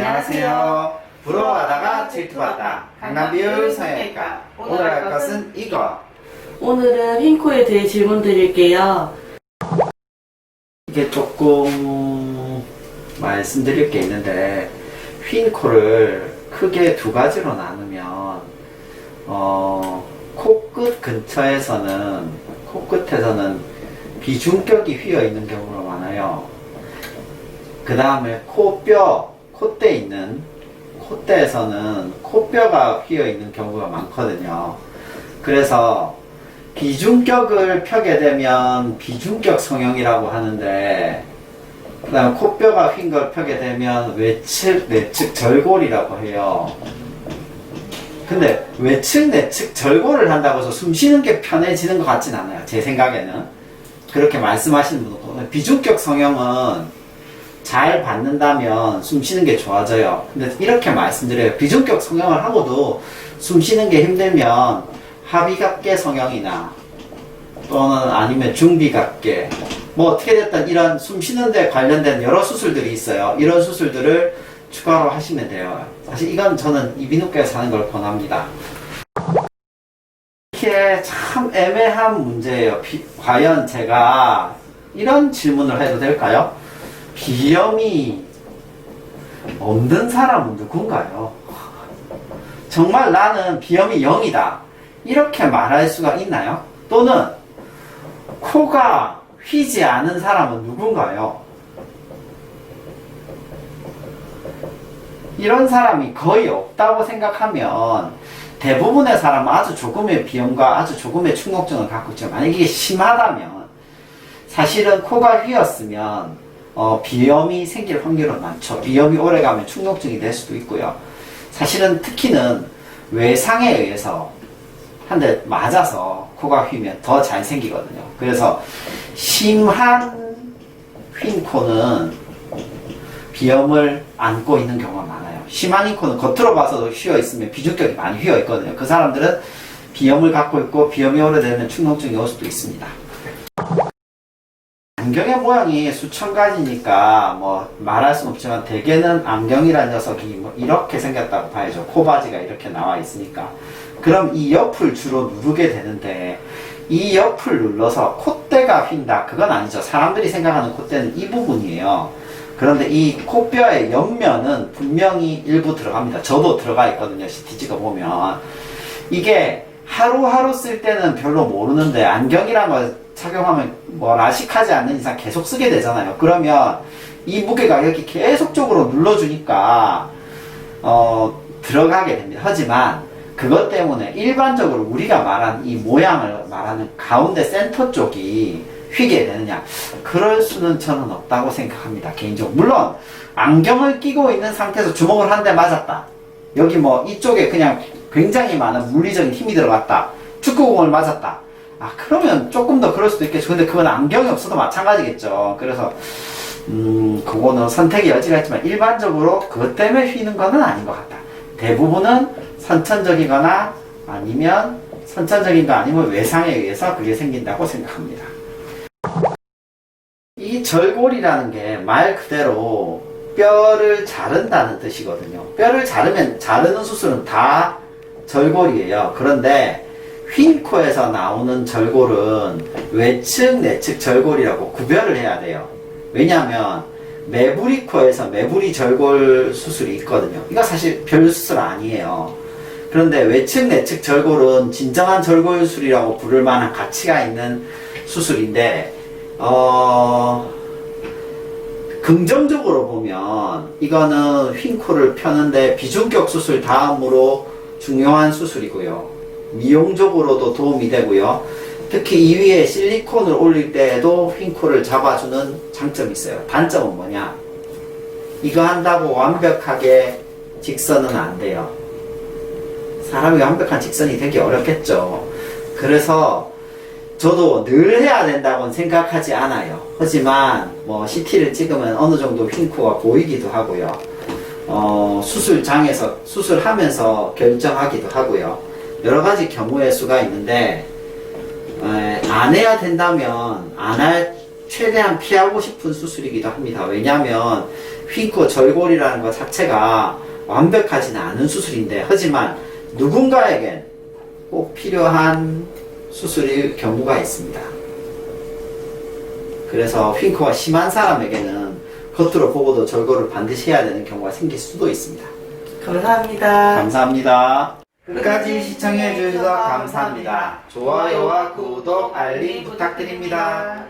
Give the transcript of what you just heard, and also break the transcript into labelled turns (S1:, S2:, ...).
S1: 안녕하세요. 부러워하다가 질투받다. 강남비율 성형외과. 오늘 할 것은 이거.
S2: 오늘은 휜코에 대해 질문 드릴게요.
S1: 이게 조금 말씀드릴 게 있는데, 휜코를 크게 두 가지로 나누면, 코끝 근처에서는, 코끝에서는 비중격이 휘어 있는 경우가 많아요. 그 다음에 코뼈, 콧대 있는, 콧대에서는 코뼈가 휘어 있는 경우가 많거든요. 그래서 비중격을 펴게 되면 비중격 성형이라고 하는데, 그 다음에 코뼈가 휜 걸 펴게 되면 외측, 내측 절골이라고 해요. 근데 외측, 내측 절골을 한다고 해서 숨 쉬는 게 편해지는 것 같진 않아요. 제 생각에는. 그렇게 말씀하시는 분도. 비중격 성형은 잘 받는다면 숨 쉬는 게 좋아져요. 근데 이렇게 말씀드려요. 비중격 성형을 하고도 숨 쉬는 게 힘들면 하비각계 성형이나 또는 아니면 중비각계 뭐 어떻게 됐든 이런 숨 쉬는 데 관련된 여러 수술들이 있어요. 이런 수술들을 추가로 하시면 돼요. 사실 이건 저는 이비인후과에서 하는 걸 권합니다. 이게 참 애매한 문제예요. 과연 제가 이런 질문을 해도 될까요? 비염이 없는 사람은 누군가요? 정말 나는 비염이 0이다. 이렇게 말할 수가 있나요? 또는 코가 휘지 않은 사람은 누군가요? 이런 사람이 거의 없다고 생각하면 대부분의 사람은 아주 조금의 비염과 아주 조금의 충농증을 갖고 있죠. 만약에 이게 심하다면 사실은 코가 휘었으면 비염이 생길 확률은 많죠. 비염이 오래가면 충농증이 될 수도 있고요. 사실은 특히는 외상에 의해서 한 대 맞아서 코가 휘면 더 잘 생기거든요. 그래서 심한 휜 코는 비염을 안고 있는 경우가 많아요. 심한 휜 코는 겉으로 봐서도 휘어 있으면 비중격이 많이 휘어 있거든요. 그 사람들은 비염을 갖고 있고 비염이 오래되면 충농증이 올 수도 있습니다. 안경의 모양이 수천 가지니까 뭐 말할 수는 없지만 대개는 안경이라는 녀석이 뭐 이렇게 생겼다고 봐야죠. 코바지가 이렇게 나와 있으니까. 그럼 이 옆을 주로 누르게 되는데 이 옆을 눌러서 콧대가 휜다. 그건 아니죠. 사람들이 생각하는 콧대는 이 부분이에요. 그런데 이 코뼈의 옆면은 분명히 일부 들어갑니다. 저도 들어가 있거든요. CT 찍어보면. 이게 하루하루 쓸 때는 별로 모르는데 안경이란 걸 착용하면 뭐 라식하지 않는 이상 계속 쓰게 되잖아요. 그러면 이 무게가 이렇게 계속적으로 눌러주니까 들어가게 됩니다. 하지만 그것 때문에 일반적으로 우리가 말한 이 모양을 말하는 가운데 센터 쪽이 휘게 되느냐, 그럴 수는 저는 없다고 생각합니다. 개인적으로. 물론 안경을 끼고 있는 상태에서 주먹을 한 대 맞았다, 여기 뭐 이쪽에 그냥 굉장히 많은 물리적인 힘이 들어갔다, 축구공을 맞았다, 그러면 조금 더 그럴 수도 있겠죠. 근데 그건 안경이 없어도 마찬가지겠죠. 그래서 그거는 선택의 여지가 있지만 일반적으로 그것 때문에 휘는 거는 아닌 것 같다. 대부분은 선천적이거나 아니면 선천적인 거 아니면 외상에 의해서 그게 생긴다고 생각합니다. 이 절골이라는 게 말 그대로 뼈를 자른다는 뜻이거든요. 뼈를 자르는 수술은 다 절골이에요. 그런데 휜 코에서 나오는 절골은 외측, 내측 절골이라고 구별을 해야 돼요. 왜냐하면 매부리 코에서 매부리 절골 수술이 있거든요. 이거 사실 별 수술 아니에요. 그런데 외측, 내측 절골은 진정한 절골술이라고 부를 만한 가치가 있는 수술인데, 긍정적으로 보면 이거는 휜 코를 펴는데 비중격 수술 다음으로 중요한 수술이고요. 미용적으로도 도움이 되고요. 특히 이 위에 실리콘을 올릴 때에도 휜 코를 잡아주는 장점이 있어요. 단점은 뭐냐? 이거 한다고 완벽하게 직선은 안 돼요. 사람이 완벽한 직선이 되기 어렵겠죠. 그래서 저도 늘 해야 된다고는 생각하지 않아요. 하지만 뭐 CT를 찍으면 어느 정도 휜 코가 보이기도 하고요. 수술장에서 수술하면서 결정하기도 하고요. 여러 가지 경우의 수가 있는데, 안 해야 된다면 최대한 피하고 싶은 수술이기도 합니다. 왜냐하면 핑크 절골이라는 것 자체가 완벽하지는 않은 수술인데, 하지만 누군가에겐 꼭 필요한 수술일 경우가 있습니다. 그래서 핑크가 심한 사람에게는 겉으로 보고도 절골을 반드시 해야 되는 경우가 생길 수도 있습니다.
S2: 감사합니다.
S1: 감사합니다. 끝까지 시청해 주셔서 감사합니다. 좋아요와 구독, 알림 부탁드립니다.